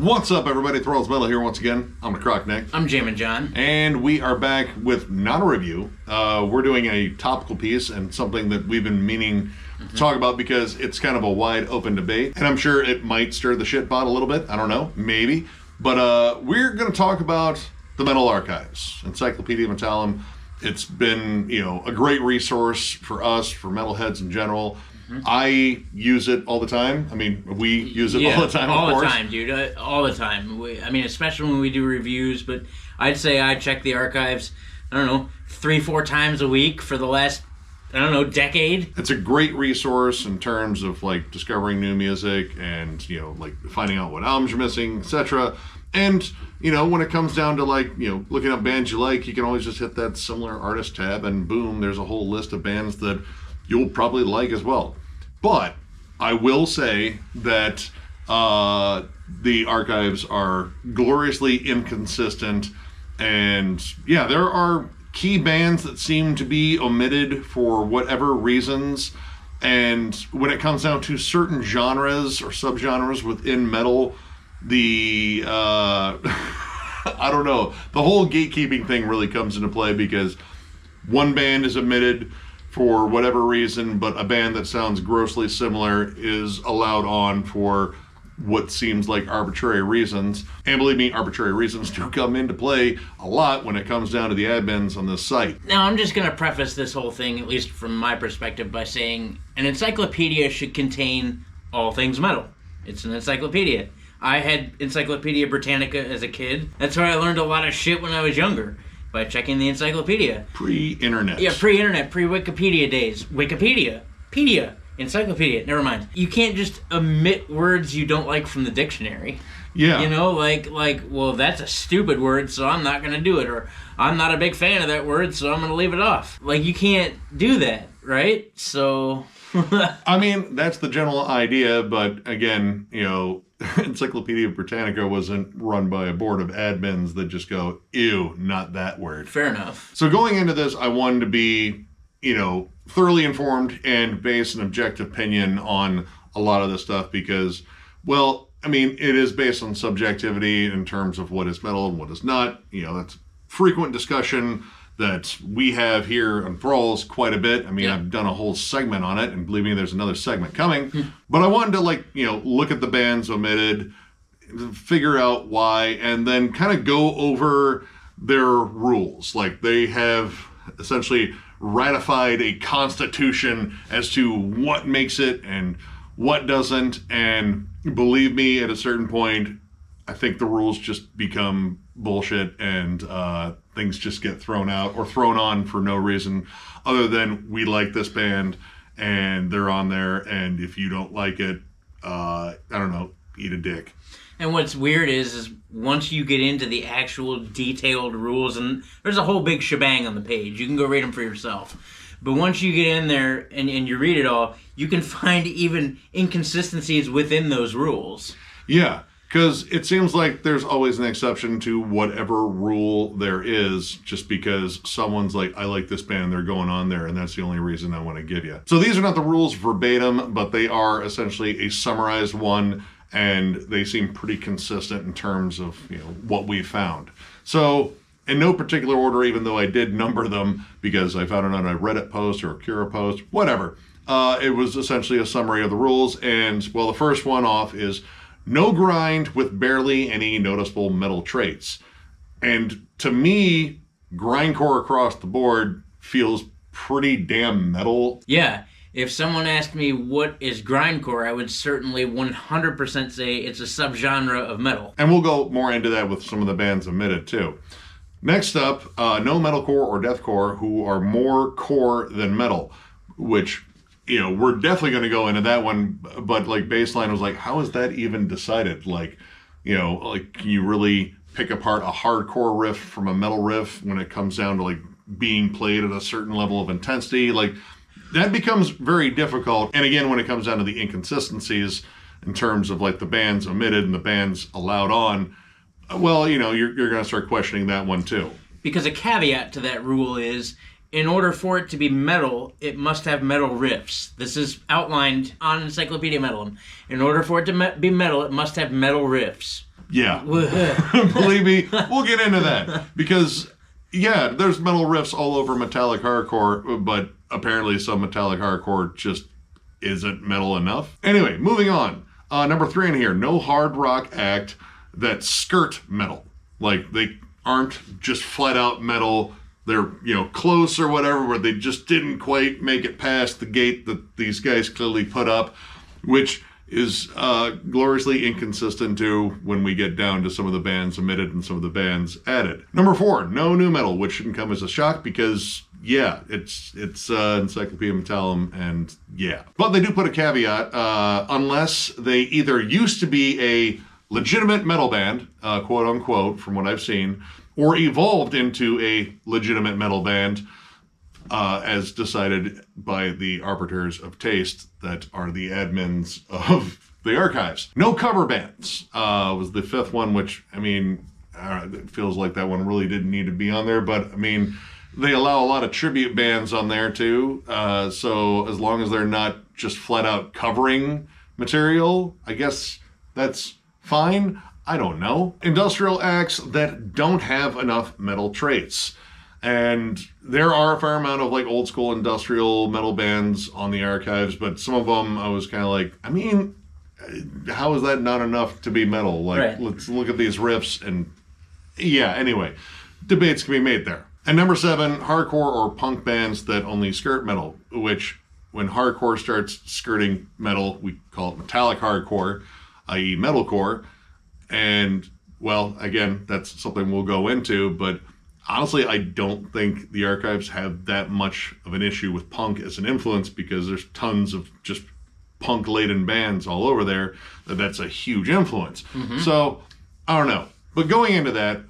What's up, everybody? Thralls Metal here once again. I'm the Croc Nick. I'm Jammin' John. And we are back with not a review. We're doing a topical piece and something that we've been meaning to talk about because it's kind of a wide open debate. And I'm sure it might stir the shit pot a little bit. I don't know. Maybe. But we're going to talk about the Metal Archives. Encyclopedia Metallum. It's been, a great resource for us, for metalheads in general. I use it all the time. I mean, we use it all the time, of course. All the time, dude. All the time. Especially when we do reviews, but I'd say I check the archives, 3-4 times a week for the last, decade. It's a great resource in terms of, discovering new music and, finding out what albums you're missing, etc. And, when it comes down to, looking up bands you like, you can always just hit that similar artist tab and boom, there's a whole list of bands that you'll probably like as well. But I will say that the archives are gloriously inconsistent. And yeah, there are key bands that seem to be omitted for whatever reasons. And when it comes down to certain genres or subgenres within metal, the I don't know, the whole gatekeeping thing really comes into play because one band is omitted for whatever reason, but a band that sounds grossly similar is allowed on for what seems like arbitrary reasons. And believe me, arbitrary reasons do come into play a lot when it comes down to the admins on this site. Now, I'm just going to preface this whole thing, at least from my perspective, by saying an encyclopedia should contain all things metal. It's an encyclopedia. I had Encyclopedia Britannica as a kid. That's where I learned a lot of shit when I was younger. By checking the encyclopedia. Pre-internet. Yeah, pre-internet, pre-Wikipedia days. Encyclopedia, never mind. You can't just omit words you don't like from the dictionary. Yeah. Well, that's a stupid word, so I'm not going to do it. Or, I'm not a big fan of that word, so I'm going to leave it off. You can't do that, right? So... I mean, that's the general idea, but again, Encyclopedia Britannica wasn't run by a board of admins that just go, ew, not that word. Fair enough. So going into this, I wanted to be, thoroughly informed and base an objective opinion on a lot of this stuff because, it is based on subjectivity in terms of what is metal and what is not. That's frequent discussion that we have here on Thralls quite a bit. I've done a whole segment on it, and believe me, there's another segment coming. But I wanted to, look at the bands omitted, figure out why, and then kind of go over their rules. They have essentially ratified a constitution as to what makes it and what doesn't. And believe me, at a certain point, I think the rules just become bullshit and things just get thrown out or thrown on for no reason other than we like this band and they're on there, and if you don't like it, eat a dick. And what's weird is once you get into the actual detailed rules, and there's a whole big shebang on the page, you can go read them for yourself. But once you get in there and you read it all, you can find even inconsistencies within those rules. Yeah. Because it seems like there's always an exception to whatever rule there is, just because someone's like, I like this band, they're going on there, and that's the only reason I want to give you. So these are not the rules verbatim, but they are essentially a summarized one, and they seem pretty consistent in terms of what we found. So in no particular order, even though I did number them because I found it on a Reddit post or a Cura post, whatever. It was essentially a summary of the rules, and the first one off is no grind with barely any noticeable metal traits. And to me, grindcore across the board feels pretty damn metal. Yeah. If someone asked me what is grindcore, I would certainly 100% say it's a subgenre of metal. And we'll go more into that with some of the bands omitted too. Next up, no metalcore or deathcore who are more core than metal, which... we're definitely going to go into that one, but baseline was how is that even decided? Can you really pick apart a hardcore riff from a metal riff when it comes down to being played at a certain level of intensity? That becomes very difficult. And again, when it comes down to the inconsistencies in terms of the bands omitted and the bands allowed on, you're going to start questioning that one too. Because a caveat to that rule is, in order for it to be metal, it must have metal riffs. This is outlined on Encyclopedia Metallum. In order for it to be metal, it must have metal riffs. Yeah. Believe me, we'll get into that. Because, yeah, there's metal riffs all over metallic hardcore, but apparently some metallic hardcore just isn't metal enough. Anyway, moving on. Number 3 in here, no hard rock act that skirt metal. Like, they aren't just flat out metal. They're, close or whatever, but they just didn't quite make it past the gate that these guys clearly put up, which is gloriously inconsistent to when we get down to some of the bands omitted and some of the bands added. Number 4, no new metal, which shouldn't come as a shock because, yeah, it's Encyclopedia Metallum, and yeah. But they do put a caveat, unless they either used to be a legitimate metal band, quote unquote, from what I've seen, or evolved into a legitimate metal band, as decided by the arbiters of taste that are the admins of the archives. No cover bands was the 5th one, which, it feels like that one really didn't need to be on there, but, they allow a lot of tribute bands on there, too, so as long as they're not just flat out covering material, I guess that's fine. I don't know. Industrial acts that don't have enough metal traits. And there are a fair amount of old school industrial metal bands on the archives, but some of them I was kind of like, how is that not enough to be metal? Right. Let's look at these riffs and yeah, anyway, debates can be made there. And number 7, hardcore or punk bands that only skirt metal, which when hardcore starts skirting metal, we call it metallic hardcore, i.e. metalcore. And, well, again, that's something we'll go into, but honestly, I don't think the archives have that much of an issue with punk as an influence because there's tons of just punk-laden bands all over there that's a huge influence. Mm-hmm. So, I don't know. But going into that,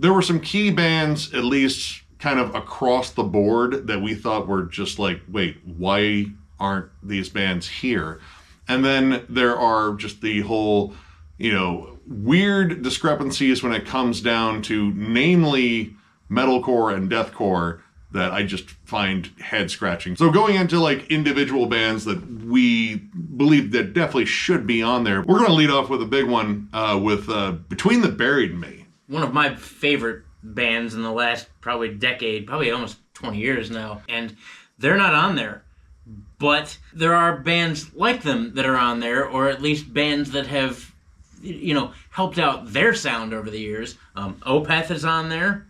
there were some key bands, at least kind of across the board, that we thought were just like, wait, why aren't these bands here? And then there are just the whole, weird discrepancies when it comes down to namely metalcore and deathcore that I just find head scratching. So going into individual bands that we believe that definitely should be on there, we're going to lead off with a big one with Between the Buried and Me. One of my favorite bands in the last probably decade, probably almost 20 years now, and they're not on there. But there are bands like them that are on there, or at least bands that have helped out their sound over the years. Opeth is on there.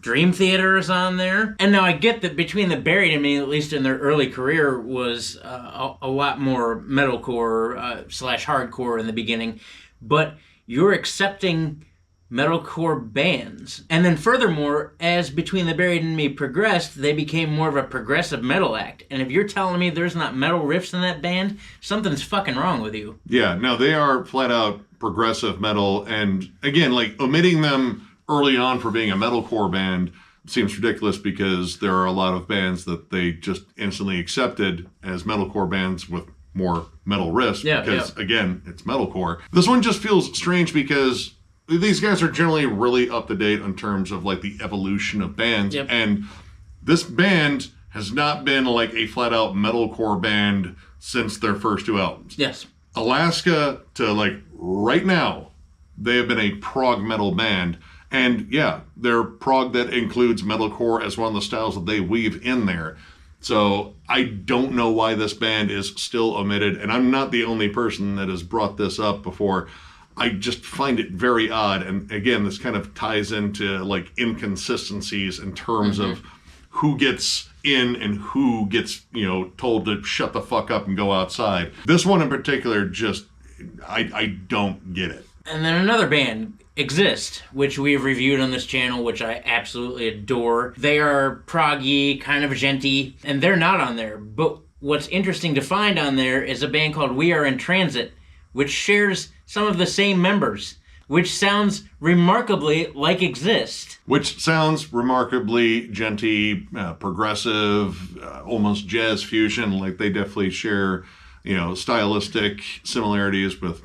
Dream Theater is on there. And now I get that Between the Buried and Me, at least in their early career, was a lot more metalcore / hardcore in the beginning. But you're accepting metalcore bands. And then furthermore, as Between the Buried and Me progressed, they became more of a progressive metal act. And if you're telling me there's not metal riffs in that band, something's fucking wrong with you. Yeah, no, they are flat out progressive metal. And again, omitting them early on for being a metalcore band seems ridiculous because there are a lot of bands that they just instantly accepted as metalcore bands with more metal riffs because, again, it's metalcore. This one just feels strange because these guys are generally really up to date in terms of the evolution of bands. Yep. And this band has not been a flat out metalcore band since their first 2 albums. Yes. Alaska to right now, they have been a prog metal band. And yeah, they're prog that includes metalcore as one of the styles that they weave in there. So I don't know why this band is still omitted. And I'm not the only person that has brought this up before. I just find it very odd. And again, this kind of ties into inconsistencies in terms of who gets in and who gets, told to shut the fuck up and go outside. This one in particular, just, I don't get it. And then another band, Exist, which we've reviewed on this channel, which I absolutely adore. They are proggy, kind of genty, and they're not on there. But what's interesting to find on there is a band called We Are in Transit, which shares some of the same members, which sounds remarkably like Exist. Which sounds remarkably genty, progressive, almost jazz fusion. They definitely share stylistic similarities with,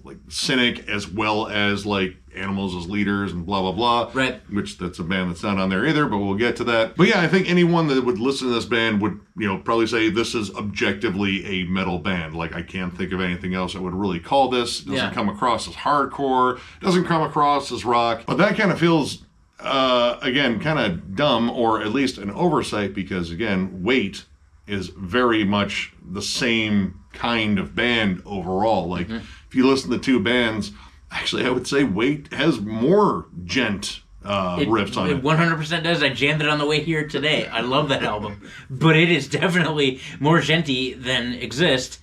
like Cynic, as well as like Animals as leaders and blah, blah, blah. Right. Which that's a band that's not on there either, but we'll get to that. But yeah, I think anyone that would listen to this band would, probably say this is objectively a metal band. Like, I can't think of anything else I would really call this. It doesn't come across as hardcore, doesn't come across as rock. But that kind of feels, again, kind of dumb, or at least an oversight, because again, Weight is very much the same kind of band overall. Like, if you listen to two bands, actually, I would say Weight has more gent riffs on it. It 100% does. I jammed it on the way here today. I love that album. But it is definitely more genty than Exist.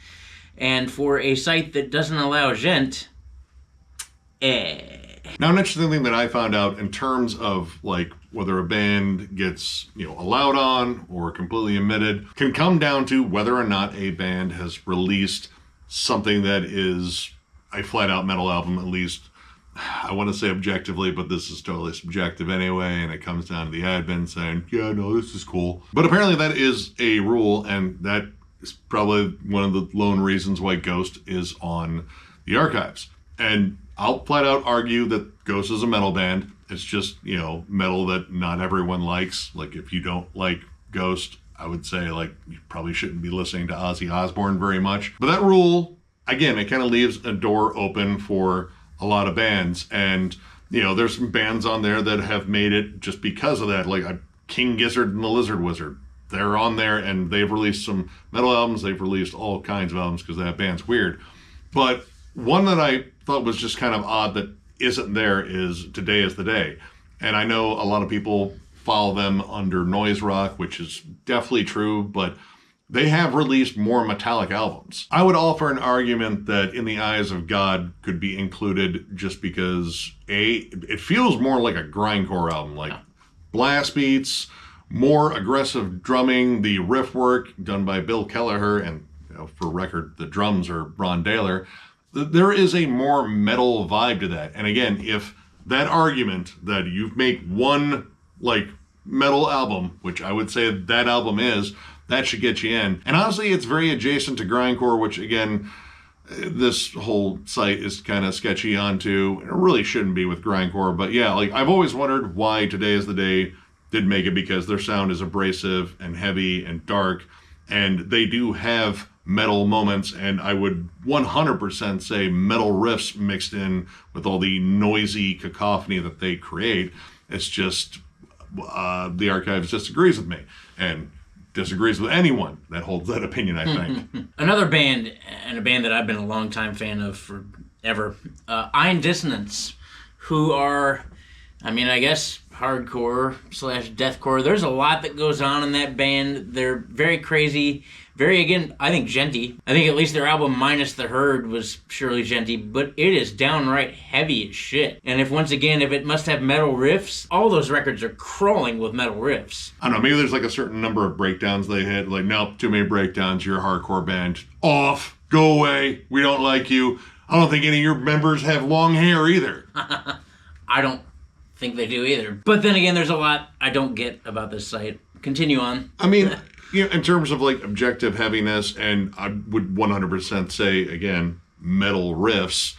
And for a site that doesn't allow gent, Now, an interesting thing that I found out in terms of, like, whether a band gets, allowed on or completely omitted, can come down to whether or not a band has released something that is a flat-out metal album, at least. I want to say objectively, but this is totally subjective anyway, and it comes down to the admin saying, yeah, no, this is cool. But apparently that is a rule, and that is probably one of the lone reasons why Ghost is on the archives. And I'll flat out argue that Ghost is a metal band. It's just, metal that not everyone likes. Like, if you don't like Ghost, I would say, like, you probably shouldn't be listening to Ozzy Osbourne very much. But that rule, again, it kind of leaves a door open for a lot of bands. And, there's some bands on there that have made it just because of that. Like King Gizzard and the Lizard Wizard. They're on there, and they've released some metal albums. They've released all kinds of albums because that band's weird. But one that I thought was just kind of odd that isn't there is Today Is the Day. And I know a lot of people follow them under noise rock, which is definitely true, but they have released more metallic albums. I would offer an argument that In the Eyes of God could be included just because, it feels more like a grindcore album, like blast beats, more aggressive drumming, the riff work done by Bill Kelleher, and for record, the drums are Ron Daler. There is a more metal vibe to that. And again, if that argument that you make one, like, metal album, which I would say that album is, that should get you in. And honestly, it's very adjacent to grindcore, which again, this whole site is kind of sketchy onto. It really shouldn't be with grindcore, but yeah, like, I've always wondered why Today Is the Day did make it, because their sound is abrasive and heavy and dark, and they do have metal moments, and I would 100% say metal riffs mixed in with all the noisy cacophony that they create. It's just the archives disagrees with me, and disagrees with anyone that holds that opinion, I think. Another band, and a band that I've been a longtime fan of forever, Iron Dissonance, who are, I guess, hardcore / deathcore. There's a lot that goes on in that band. They're very crazy, very, again, I think genty. I think at least their album Minus the Herd was surely genty, but it is downright heavy as shit. And if it must have metal riffs, all those records are crawling with metal riffs. I don't know, maybe there's like a certain number of breakdowns they hit. Like, nope, too many breakdowns, you're a hardcore band. Off, go away, we don't like you. I don't think any of your members have long hair either. I don't think they do either. But then again, there's a lot I don't get about this site. Continue on. In terms of like objective heaviness, and I would 100% say, again, metal riffs,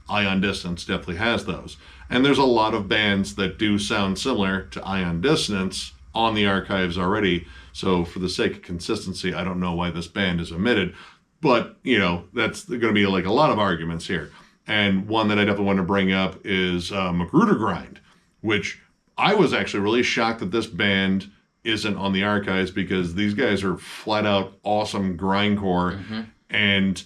Ion Dissonance definitely has those. And there's a lot of bands that do sound similar to Ion Dissonance on the archives already. So for the sake of consistency, I don't know why this band is omitted. But, that's going to be like a lot of arguments here. And one that I definitely want to bring up is Magruder Grind, which I was actually really shocked that this band isn't on the archives, because these guys are flat out awesome grindcore. Mm-hmm. And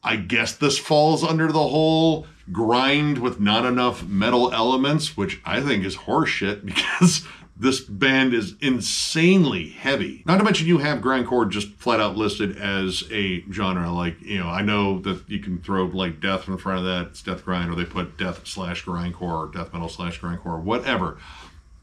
I guess this falls under the whole grind with not enough metal elements, which I think is horseshit, because this band is insanely heavy. Not to mention you have grindcore just flat out listed as a genre. Like, I know that you can throw like death in front of that, it's death grind, or they put death / grindcore or death metal / grindcore, whatever.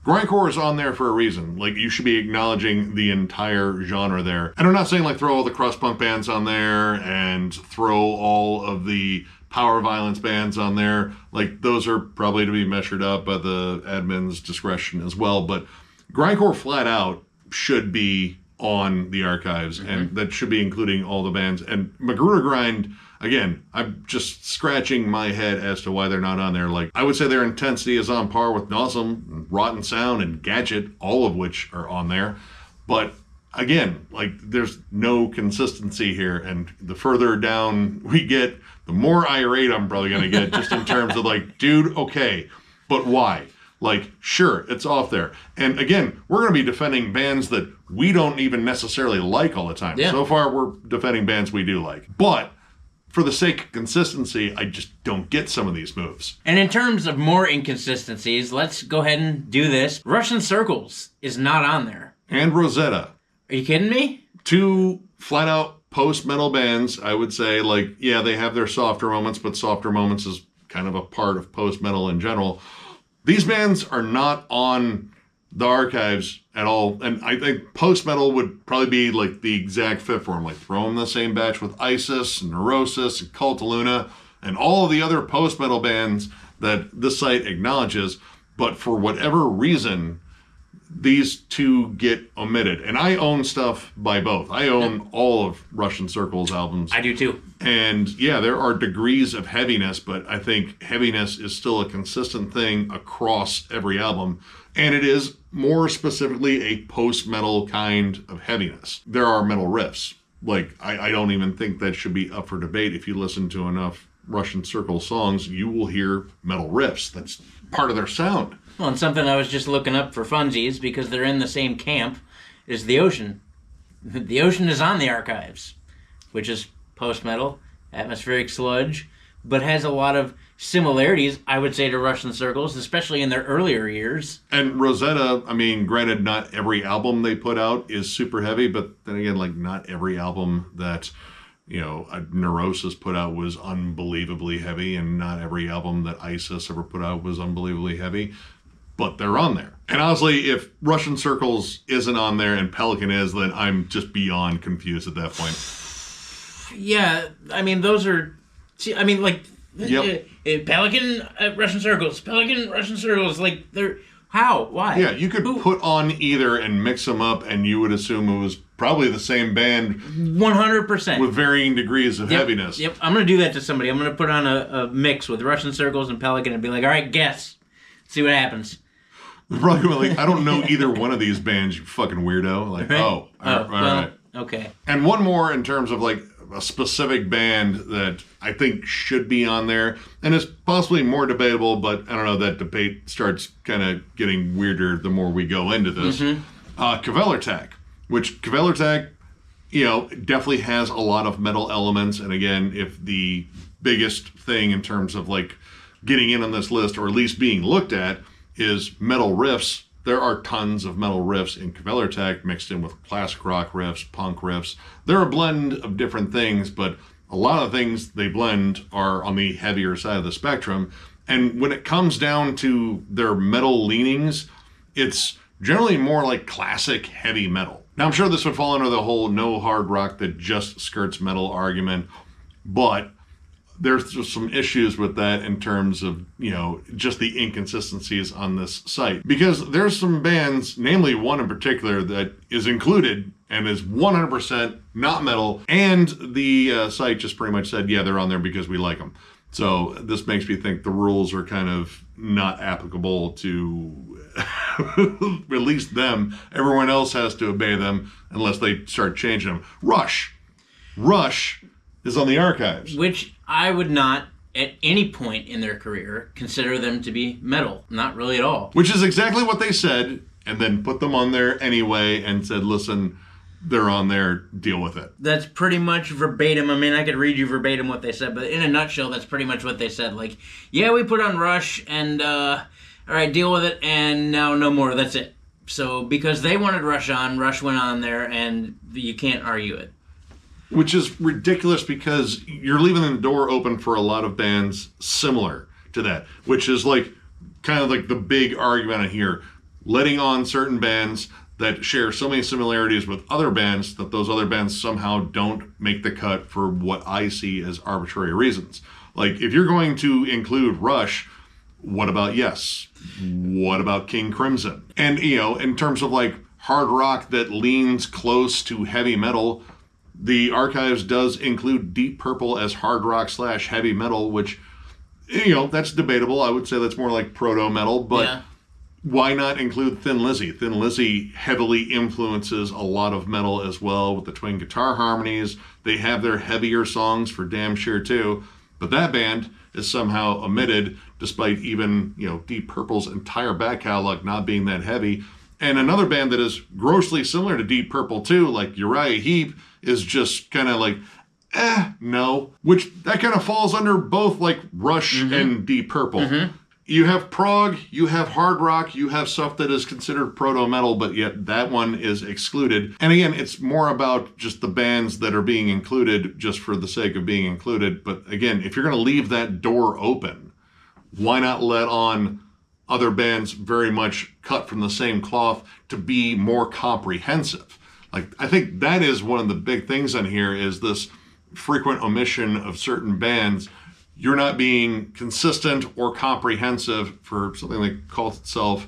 Grindcore is on there for a reason. Like, you should be acknowledging the entire genre there. And I'm not saying like throw all the crust punk bands on there and throw all of the power violence bands on there. Like, those are probably to be measured up by the admin's discretion as well. But grindcore flat out should be on the archives, and that should be including all the bands. And Magruder Grind, again, I'm just scratching my head as to why they're not on there. Like, I would say their intensity is on par with Nawesome, Rotten Sound, and Gadget, all of which are on there. But again, like, there's no consistency here, and the further down we get, the more irate I'm probably going to get, just in terms of like, dude, okay, but why? Like, sure, it's off there. And again, we're going to be defending bands that we don't even necessarily like all the time. Yeah. So far, we're defending bands we do like. But for the sake of consistency, I just don't get some of these moves. And in terms of more inconsistencies, let's go ahead and do this. Russian Circles is not on there. And Rosetta. Are you kidding me? Two flat-out post-metal bands, I would say, like, yeah, they have their softer moments, but softer moments is kind of a part of post-metal in general. These bands are not on the archives at all, and I think post-metal would probably be like the exact fit for them. Like, throw them in the same batch with Isis and Neurosis and Cult of Luna and all of the other post-metal bands that this site acknowledges, but for whatever reason, these two get omitted. And I own stuff by both. I own all of Russian Circles albums. I do too. And yeah, there are degrees of heaviness, but I think heaviness is still a consistent thing across every album. And it is more specifically a post-metal kind of heaviness. There are metal riffs. Like, I don't even think that should be up for debate. If you listen to enough Russian Circle songs, you will hear metal riffs. That's part of their sound. Well, and something I was just looking up for funsies, because they're in the same camp, is The Ocean. The Ocean is on the archives, which is post-metal, atmospheric sludge, but has a lot of similarities, I would say, to Russian Circles, especially in their earlier years. And Rosetta, I mean, granted, not every album they put out is super heavy, but then again, like, not every album that, you know, Neurosis put out was unbelievably heavy, and not every album that Isis ever put out was unbelievably heavy, but they're on there. And honestly, if Russian Circles isn't on there and Pelican is, then I'm just beyond confused at that point. Yeah, I mean, those are, I mean, like, Yep. Pelican, Russian Circles, Pelican, Russian Circles, like, they're, how? Why? Yeah, you could put on either and mix them up, and you would assume it was probably the same band 100%. with varying degrees of heaviness. Yep, I'm going to do that to somebody. I'm going to put on a mix with Russian Circles and Pelican and be like, all right, guess. See what happens. Probably like, I don't know either one of these bands, you fucking weirdo. Like, Right? all right. Okay. And one more in terms of like a specific band that I think should be on there, and it's possibly more debatable, but I don't know, that debate starts kind of getting weirder the more we go into this. Kvelertak, which Kvelertak, you know, definitely has a lot of metal elements, and again, if the biggest thing in terms of like getting in on this list, or at least being looked at, is metal riffs, there are tons of metal riffs in Kvelertak mixed in with classic rock riffs, punk riffs. They're a blend of different things, but a lot of things they blend are on the heavier side of the spectrum. And when it comes down to their metal leanings, it's generally more like classic heavy metal. Now, I'm sure this would fall under the whole no hard rock that just skirts metal argument, but there's just some issues with that in terms of, you know, just the inconsistencies on this site. Because there's some bands, namely one in particular, that is included and is 100% not metal, and the site just pretty much said, yeah, they're on there because we like them. So this makes me think the rules are kind of not applicable to at least them. Everyone else has to obey them unless they start changing them. Rush is on the archives. Which I would not, at any point in their career, consider them to be metal. Not really at all. Which is exactly what they said, and then put them on there anyway and said, listen, they're on there, deal with it. That's pretty much verbatim. I mean, I could read you verbatim what they said, but in a nutshell, that's pretty much what they said. Like, yeah, we put on Rush, and, all right, deal with it, and now no more. That's it. So, because they wanted Rush on, Rush went on there, and you can't argue it. Which is ridiculous, because you're leaving the door open for a lot of bands similar to that, which is like kind of like the big argument here, letting on certain bands that share so many similarities with other bands that those other bands somehow don't make the cut for what I see as arbitrary reasons. Like, if you're going to include Rush, what about Yes? What about King Crimson? And, you know, in terms of like hard rock that leans close to heavy metal. The archives does include Deep Purple as hard rock / heavy metal, which, that's debatable. I would say that's more like proto metal, but why not include Thin Lizzy? Thin Lizzy heavily influences a lot of metal as well with the twin guitar harmonies. They have their heavier songs for damn sure too, but that band is somehow omitted despite even, Deep Purple's entire back catalog not being that heavy. And another band that is grossly similar to Deep Purple too, like Uriah Heep, is just kind of like, no. Which, that kind of falls under both like Rush and Deep Purple. You have prog, you have hard rock, you have stuff that is considered proto-metal, but yet that one is excluded. And again, it's more about just the bands that are being included just for the sake of being included. But again, if you're going to leave that door open, why not let on other bands very much cut from the same cloth to be more comprehensive? Like, I think that is one of the big things on here is this frequent omission of certain bands. You're not being consistent or comprehensive for something that calls itself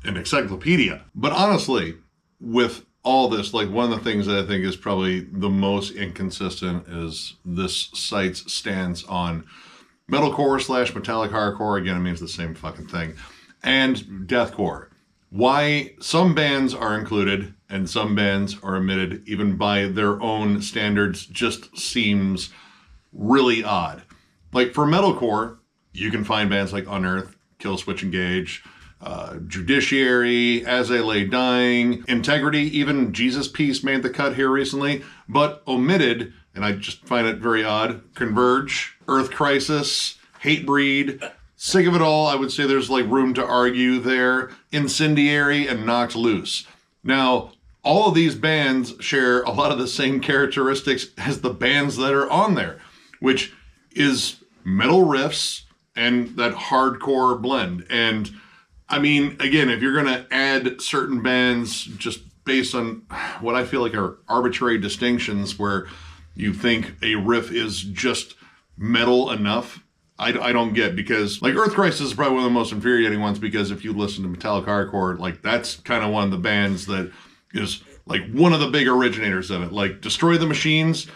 an encyclopedia. But honestly, with all this, like one of the things that I think is probably the most inconsistent is this site's stance on metalcore / metallic hardcore. Again, it means the same fucking thing. And deathcore. Why some bands are included and some bands are omitted, even by their own standards, just seems really odd. Like for metalcore, you can find bands like Unearth, Killswitch Engage, Judiciary, As I Lay Dying, Integrity, even Jesus Piece made the cut here recently, but omitted, and I just find it very odd, Converge, Earth Crisis, Hatebreed. Sick of It All, I would say there's like room to argue there. Incendiary and Knocked Loose. Now, all of these bands share a lot of the same characteristics as the bands that are on there, which is metal riffs and that hardcore blend. And I mean, again, if you're going to add certain bands just based on what I feel like are arbitrary distinctions where you think a riff is just metal enough, I don't get, because like Earth Crisis is probably one of the most infuriating ones, because if you listen to metallic hardcore, like that's kind of one of the bands that is like one of the big originators of it. Like Destroy the Machines,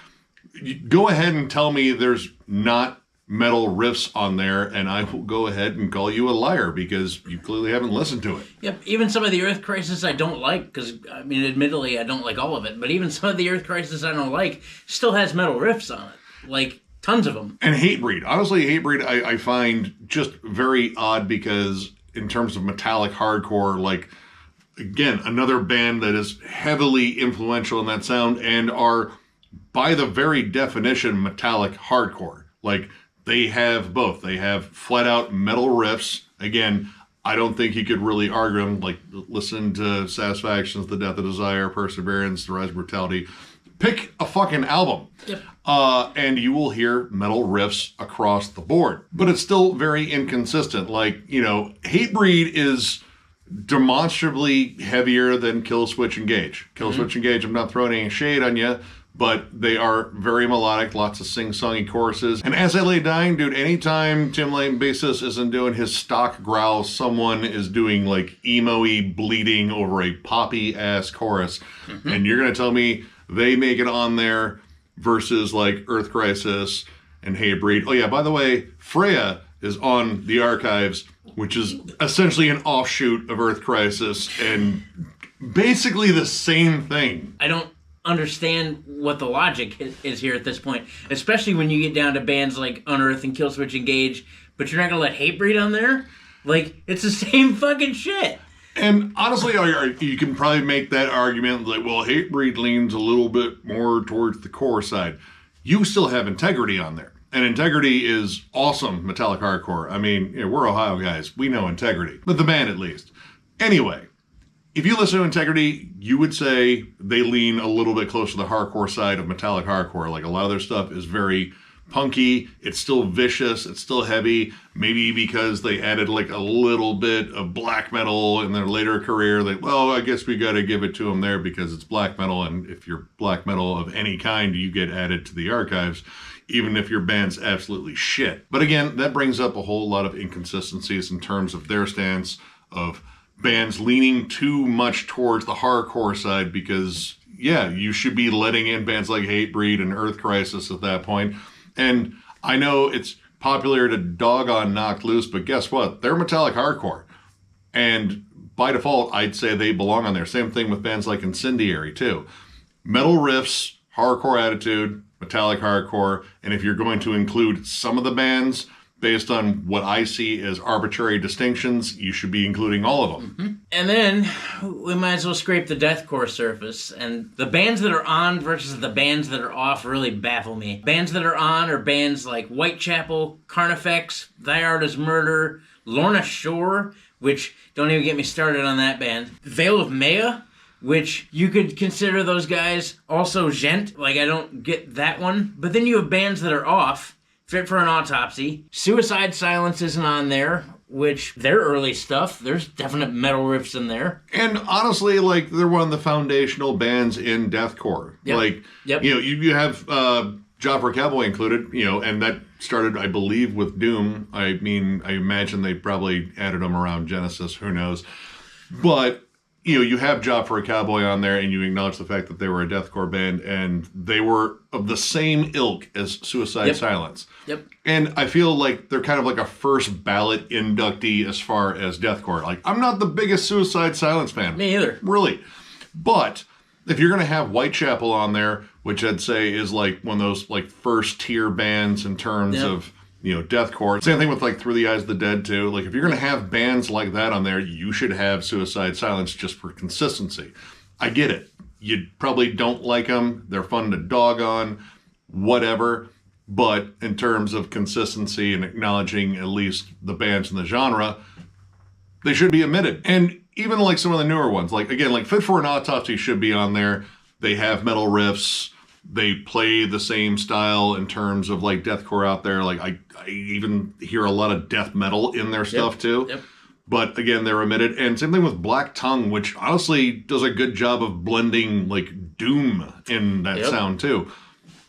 go ahead and tell me there's not metal riffs on there, and I will go ahead and call you a liar because you clearly haven't listened to it. Yep, even some of the Earth Crisis I don't like, because, I mean, admittedly, I don't like all of it, but even some of the Earth Crisis I don't like still has metal riffs on it. Like, tons of them. And Hatebreed. Honestly, Hatebreed I find just very odd because in terms of metallic hardcore, like, again, another band that is heavily influential in that sound and are, by the very definition, metallic hardcore. Like, they have both. They have flat-out metal riffs. Again, I don't think you could really argue them. Like, listen to Satisfactions, The Death of Desire, Perseverance, The Rise of Brutality. Pick a fucking album. Yep. And you will hear metal riffs across the board. But it's still very inconsistent. Like, Hatebreed is demonstrably heavier than Killswitch Engage. Killswitch Engage, I'm not throwing any shade on you, but they are very melodic, lots of sing-songy choruses. And As I Lay Dying, dude, anytime Tim Layton Bassist isn't doing his stock growl, someone is doing like emo-y bleeding over a poppy-ass chorus. And you're going to tell me they make it on there versus like Earth Crisis and Hatebreed. Oh yeah, by the way, Freya is on the archives, which is essentially an offshoot of Earth Crisis and basically the same thing. I don't understand what the logic is here at this point, especially when you get down to bands like Unearth and Killswitch Engage, but you're not going to let Hatebreed on there? Like, it's the same fucking shit. And honestly, you can probably make that argument like, well, Hatebreed leans a little bit more towards the core side. You still have Integrity on there. And Integrity is awesome metallic hardcore. I mean, we're Ohio guys. We know Integrity. But the band, at least. Anyway, if you listen to Integrity, you would say they lean a little bit closer to the hardcore side of metallic hardcore. Like, a lot of their stuff is very punky. It's still vicious. It's still heavy. Maybe because they added like a little bit of black metal in their later career. I guess we got to give it to them there because it's black metal. And if you're black metal of any kind, you get added to the archives, even if your band's absolutely shit. But again, that brings up a whole lot of inconsistencies in terms of their stance of bands leaning too much towards the hardcore side because, yeah, you should be letting in bands like Hatebreed and Earth Crisis at that point. And I know it's popular to dog on Knocked Loose, but guess what? They're metallic hardcore. And by default, I'd say they belong on there. Same thing with bands like Incendiary, too. Metal riffs, hardcore attitude, metallic hardcore, and if you're going to include some of the bands based on what I see as arbitrary distinctions, you should be including all of them. Mm-hmm. And then we might as well scrape the deathcore surface, and the bands that are on versus the bands that are off really baffle me. Bands that are on are bands like Whitechapel, Carnifex, Thy Art Is Murder, Lorna Shore, which, don't even get me started on that band, Veil of Maya, which you could consider those guys also gent. Like, I don't get that one. But then you have bands that are off, Fit for an Autopsy. Suicide Silence isn't on there, which they're early stuff. There's definite metal riffs in there. And honestly, like, they're one of the foundational bands in deathcore. Yep. Like, Yep. you know, you have Job for a Cowboy included, you know, and that started, I believe, with Doom. I mean, I imagine they probably added them around Genesis. Who knows? But you know, you have Job for a Cowboy on there, and you acknowledge the fact that they were a deathcore band, and they were of the same ilk as Suicide Silence. Yep. And I feel like they're kind of like a first ballot inductee as far as deathcore. Like, I'm not the biggest Suicide Silence fan. Me either. Really. But if you're going to have Whitechapel on there, which I'd say is like one of those like first tier bands in terms of, you know, deathcore. Same thing with like Through the Eyes of the Dead too. Like, if you're going to have bands like that on there, you should have Suicide Silence just for consistency. I get it. You probably don't like them. They're fun to dog on, whatever. But in terms of consistency and acknowledging at least the bands in the genre, they should be omitted. And even like some of the newer ones, like, again, like Fit for an Autopsy should be on there. They have metal riffs. They play the same style in terms of like deathcore out there. Like, I even hear a lot of death metal in their stuff too. Yep. But again, they're omitted. And same thing with Black Tongue, which honestly does a good job of blending like doom in that sound too.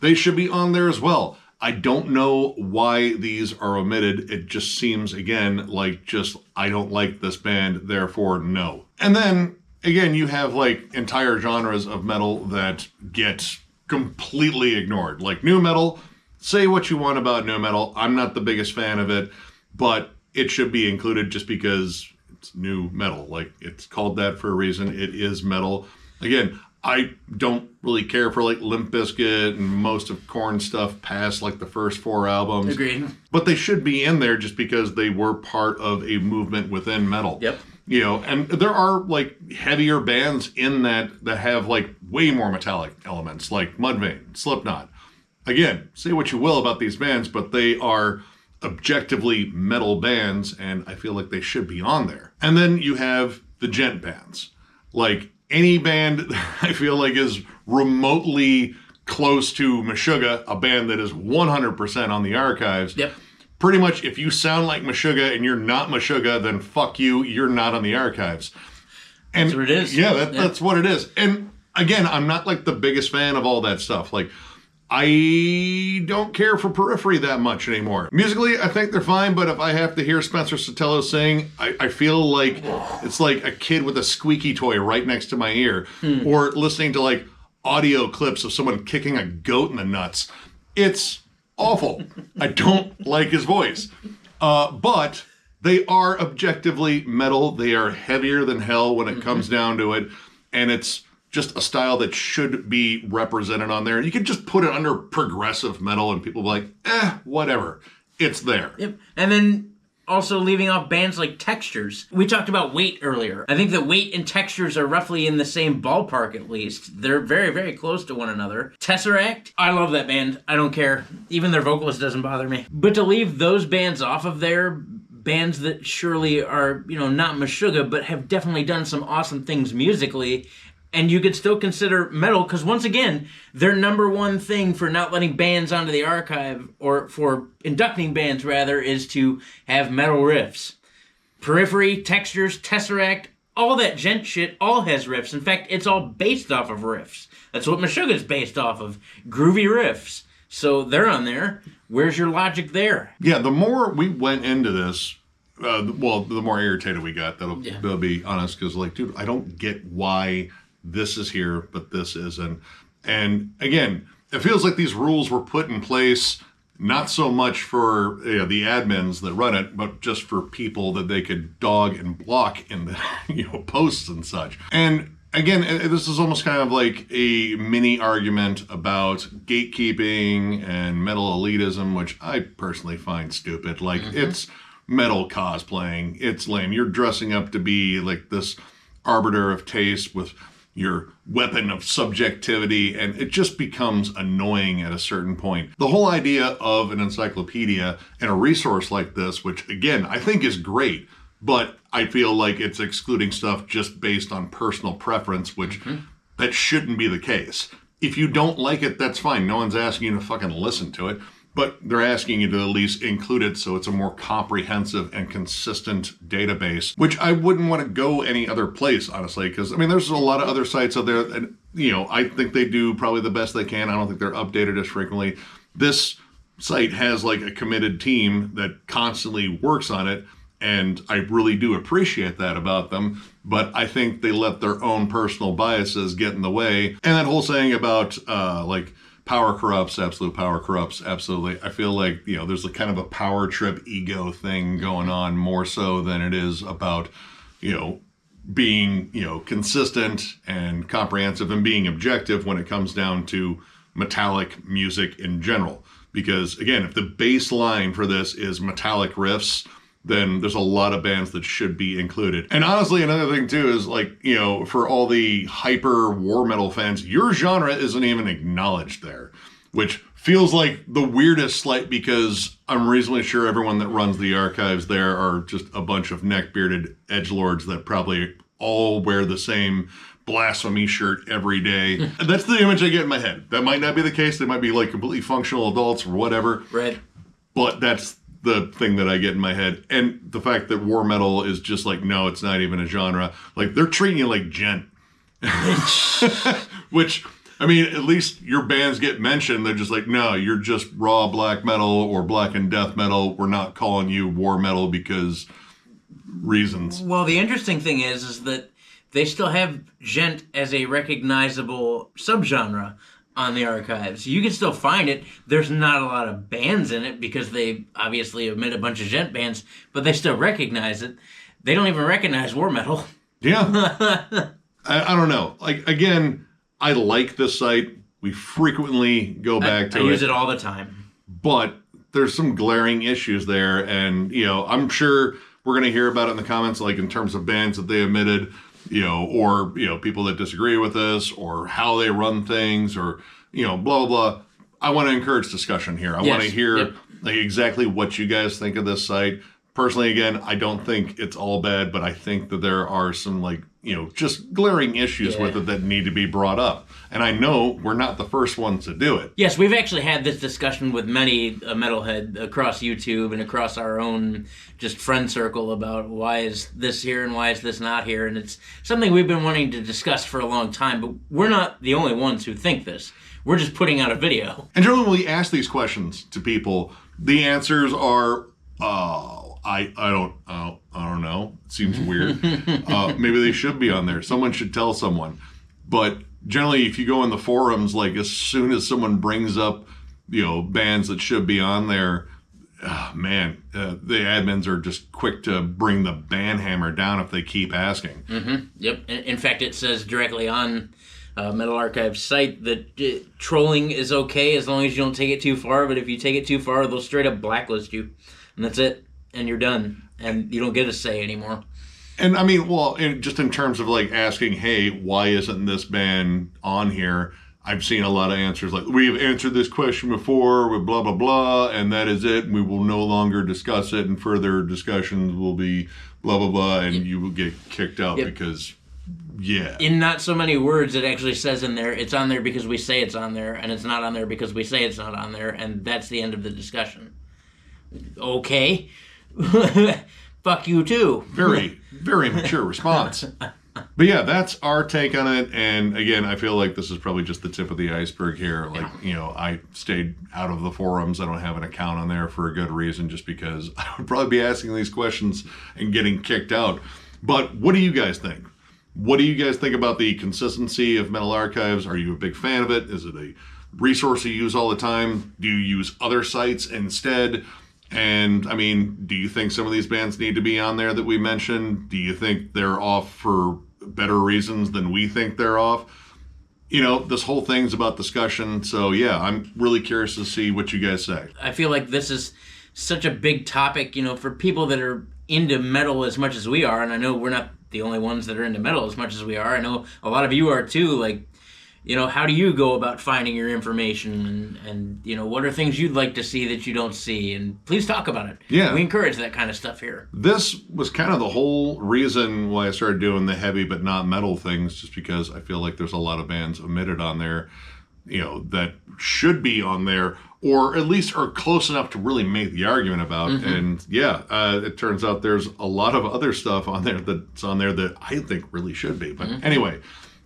They should be on there as well. I don't know why these are omitted. It just seems, again, like just, I don't like this band, therefore no. And then, again, you have like entire genres of metal that get completely ignored. Like nu metal, say what you want about nu metal. I'm not the biggest fan of it, but it should be included just because it's nu metal. Like, it's called that for a reason. It is metal. Again, I don't really care for like Limp Bizkit and most of Korn's stuff past like the first 4 albums. Agreed. But they should be in there just because they were part of a movement within metal. Yep. You know, and there are like heavier bands in that have like way more metallic elements, like Mudvayne, Slipknot. Again, say what you will about these bands, but they are objectively metal bands, and I feel like they should be on there. And then you have the gent bands. Like, any band I feel like is remotely close to Meshuggah, a band that is 100% on the archives. Yep. Pretty much, if you sound like Meshuggah and you're not Meshuggah, then fuck you, you're not on the archives. And that's what it is. Yeah, that's what it is. And again, I'm not like the biggest fan of all that stuff. Like, I don't care for Periphery that much anymore. Musically, I think they're fine, but if I have to hear Spencer Sotelo sing, I feel like it's like a kid with a squeaky toy right next to my ear. Or listening to like audio clips of someone kicking a goat in the nuts. It's awful. I don't like his voice. But they are objectively metal. They are heavier than hell when it comes down to it. And it's just a style that should be represented on there. You could just put it under progressive metal and people will be like, whatever. It's there. Yep. And then also leaving off bands like Textures. We talked about Weight earlier. I think that Weight and Textures are roughly in the same ballpark, at least. They're very, very close to one another. Tesseract, I love that band. I don't care. Even their vocalist doesn't bother me. But to leave those bands off of there, bands that surely are, you know, not Meshuggah, but have definitely done some awesome things musically, and you could still consider metal, because once again, their number one thing for not letting bands onto the archive, or for inducting bands rather, is to have metal riffs. Periphery, Textures, Tesseract, all that gent shit all has riffs. In fact, it's all based off of riffs. That's what Meshuggah's based off of. Groovy riffs. So they're on there. Where's your logic there? Yeah, the more we went into this, the more irritated we got, that'll be honest, because like, dude, I don't get why this is here, but this isn't. And again, it feels like these rules were put in place not so much for the admins that run it, but just for people that they could dog and block in the posts and such. And again, this is almost kind of like a mini argument about gatekeeping and metal elitism, which I personally find stupid. Like, it's metal cosplaying. It's lame. You're dressing up to be like this arbiter of taste with your weapon of subjectivity, and it just becomes annoying at a certain point. The whole idea of an encyclopedia and a resource like this, which again, I think is great, but I feel like it's excluding stuff just based on personal preference, which that shouldn't be the case. If you don't like it, that's fine. No one's asking you to fucking listen to it, but they're asking you to at least include it so it's a more comprehensive and consistent database, which I wouldn't want to go any other place, honestly, because, I mean, there's a lot of other sites out there, and, I think they do probably the best they can. I don't think they're updated as frequently. This site has, like, a committed team that constantly works on it, and I really do appreciate that about them, but I think they let their own personal biases get in the way. And that whole saying about, power corrupts, absolute power corrupts, absolutely. I feel like, there's a kind of a power trip ego thing going on more so than it is about, being, consistent and comprehensive and being objective when it comes down to metallic music in general. Because, again, if the baseline for this is metallic riffs, then there's a lot of bands that should be included. And honestly, another thing too is for all the hyper war metal fans, your genre isn't even acknowledged there, which feels like the weirdest slight, because I'm reasonably sure everyone that runs the archives there are just a bunch of neck-bearded edgelords that probably all wear the same blasphemy shirt every day. That's the image I get in my head. That might not be the case. They might be like completely functional adults or whatever. Right. But that's the thing that I get in my head. And the fact that war metal is just like, no, it's not even a genre. Like, they're treating you like gent. Which, I mean, at least your bands get mentioned. They're just like, no, you're just raw black metal or black and death metal. We're not calling you war metal because reasons. Well, the interesting thing is that they still have gent as a recognizable subgenre on the archives. You can still find it. There's not a lot of bands in it because they obviously omit a bunch of gent bands, but they still recognize it. They don't even recognize war metal. Yeah. I don't know. Like, again, I like this site. We frequently go back to it. I use it all the time. But there's some glaring issues there, and, I'm sure we're going to hear about it in the comments, like in terms of bands that they omitted, or, people that disagree with us, or how they run things, or, blah, blah, blah. I want to encourage discussion here. I want to hear like exactly what you guys think of this site. Personally, again, I don't think it's all bad, but I think that there are some just glaring issues with it that need to be brought up. And I know we're not the first ones to do it. Yes, we've actually had this discussion with many metalhead across YouTube and across our own just friend circle about why is this here and why is this not here. And it's something we've been wanting to discuss for a long time, but we're not the only ones who think this. We're just putting out a video. And generally when we ask these questions to people, the answers are, I don't know. It seems weird. Maybe they should be on there. Someone should tell someone. But generally, if you go in the forums, like as soon as someone brings up, bands that should be on there, the admins are just quick to bring the band hammer down if they keep asking. Mm-hmm. Yep. In fact, it says directly on Metal Archive's site that trolling is okay as long as you don't take it too far. But if you take it too far, they'll straight up blacklist you, and that's it. And you're done, and you don't get a say anymore. And I mean, just in terms of like asking, hey, why isn't this band on here? I've seen a lot of answers like, we've answered this question before with blah, blah, blah, and that is it. We will no longer discuss it, and further discussions will be blah, blah, blah, and you will get kicked out because, In not so many words, it actually says in there, it's on there because we say it's on there, and it's not on there because we say it's not on there, and that's the end of the discussion. Okay. Fuck you too. Very, very mature response. But yeah, that's our take on it. And again, I feel like this is probably just the tip of the iceberg here. Like, I stayed out of the forums. I don't have an account on there for a good reason, just because I would probably be asking these questions and getting kicked out. But what do you guys think? What do you guys think about the consistency of Metal Archives? Are you a big fan of it? Is it a resource you use all the time? Do you use other sites instead? And I mean, do you think some of these bands need to be on there that we mentioned? Do you think they're off for better reasons than we think they're off? This whole thing's about discussion. So yeah, I'm really curious to see what you guys say. I feel like this is such a big topic, for people that are into metal as much as we are. And I know we're not the only ones that are into metal as much as we are. I know a lot of you are too. Like, how do you go about finding your information, and what are things you'd like to see that you don't see? And please talk about it. Yeah. We encourage that kind of stuff here. This was kind of the whole reason why I started doing the heavy but not metal things, just because I feel like there's a lot of bands omitted on there, that should be on there, or at least are close enough to really make the argument about. Mm-hmm. And yeah, it turns out there's a lot of other stuff on there that's on there that I think really should be. But anyway,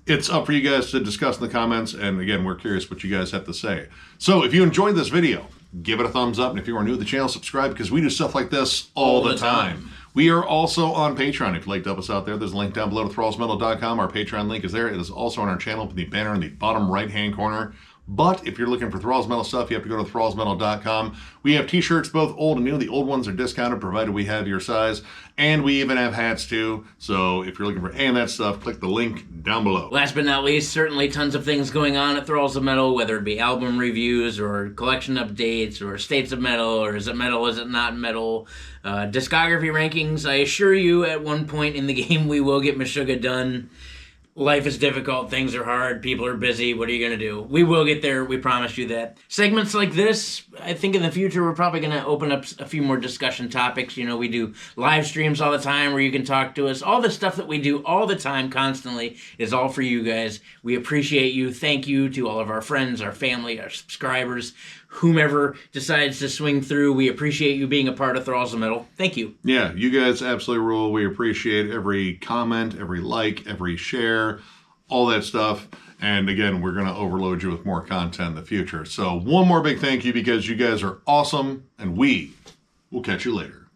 it's up for you guys to discuss in the comments, and again, we're curious what you guys have to say. So if you enjoyed this video, give it a thumbs up, and if you are new to the channel, subscribe, because we do stuff like this all the time. We are also on Patreon. If you'd like to help us out there, there's a link down below to thrallsmetal.com. Our Patreon link is there. It is also on our channel with the banner in the bottom right-hand corner. But if you're looking for Thralls Metal stuff, you have to go to thrallsmetal.com. We have t-shirts, both old and new. The old ones are discounted, provided we have your size. And we even have hats, too. So if you're looking for any of that stuff, click the link down below. Last but not least, certainly tons of things going on at Thralls of Metal, whether it be album reviews or collection updates or states of metal, or is it metal, is it not metal, discography rankings. I assure you, at one point in the game, we will get Meshuggah done. Life is difficult, things are hard, people are busy, what are you going to do? We will get there, we promise you that. Segments like this, I think in the future we're probably going to open up a few more discussion topics. We do live streams all the time where you can talk to us. All the stuff that we do all the time, constantly, is all for you guys. We appreciate you. Thank you to all of our friends, our family, our subscribers, whomever decides to swing through. We appreciate you being a part of Thralls of Metal. Thank you. Yeah, you guys absolutely rule. We appreciate every comment, every like, every share, all that stuff. And again, we're going to overload you with more content in the future. So one more big thank you, because you guys are awesome, and we will catch you later.